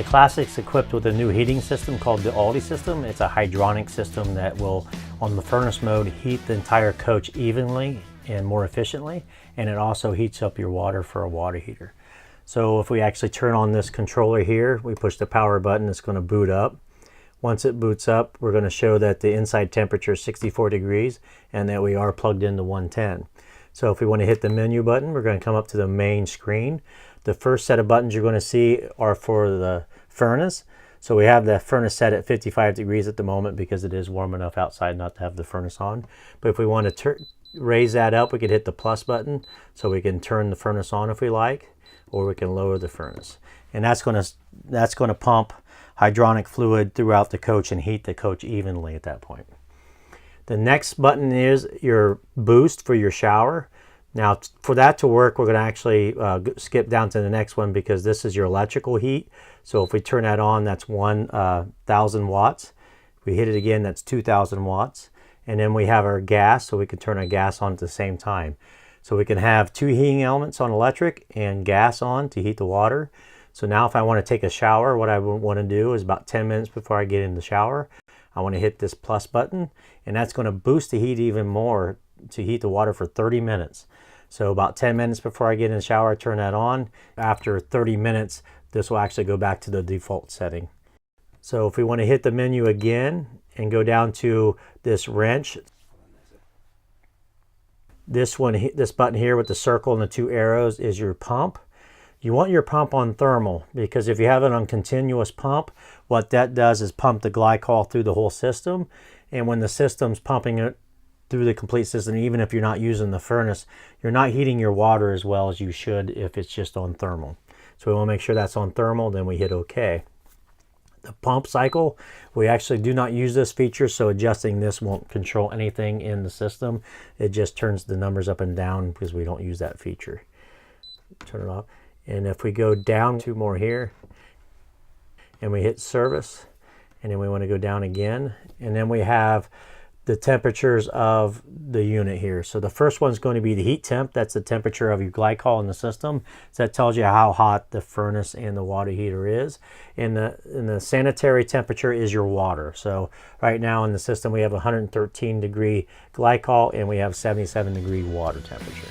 Classic's equipped with a new heating system called the Aldi system. It's a hydronic system that will, on the furnace mode, heat the entire coach evenly and more efficiently, and it also heats up your water for a water heater. So if we actually turn on this controller here, we push the power button, it's going to boot up. Once it boots up, we're going to show that the inside temperature is 64 degrees and that we are plugged into 110. So if we want to hit the menu button, we're going to come up to the main screen. The first set of buttons you're going to see are for the furnace. So we have the furnace set at 55 degrees at the moment because it is warm enough outside not to have the furnace on. But if we want to raise that up, we could hit the plus button so we can turn the furnace on if we like, or we can lower the furnace. And that's going to pump hydronic fluid throughout the coach and heat the coach evenly at that point. The next button is your boost for your shower. Now for that to work, we're going to actually skip down to the next one because this is your electrical heat. So if we turn that on, that's 1,000 watts. If we hit it again, that's 2,000 watts. And then we have our gas, so we can turn our gas on at the same time. So we can have two heating elements on electric and gas on to heat the water. So now if I want to take a shower, what I want to do is about 10 minutes before I get in the shower, I want to hit this plus button, and that's going to boost the heat even more to heat the water for 30 minutes. So about 10 minutes before I get in the shower, I turn that on. After 30 minutes, this will actually go back to the default setting. So if we want to hit the menu again and go down to this wrench, this button here with the circle and the two arrows is your pump. You want your pump on thermal because if you have it on continuous pump, what that does is pump the glycol through the whole system. And when the system's pumping it through the complete system, even if you're not using the furnace, you're not heating your water as well as you should if it's just on thermal. So we want to make sure that's on thermal, then we hit OK. The pump cycle, we actually do not use this feature, so adjusting this won't control anything in the system. It just turns the numbers up and down because we don't use that feature. Turn it off. And if we go down two more here and we hit service, and then we want to go down again, and then we have the temperatures of the unit here. So the first one's going to be the heat temp. That's the temperature of your glycol in the system. So that tells you how hot the furnace and the water heater is. And the sanitary temperature is your water. So right now in the system we have 113 degree glycol and we have 77 degree water temperature.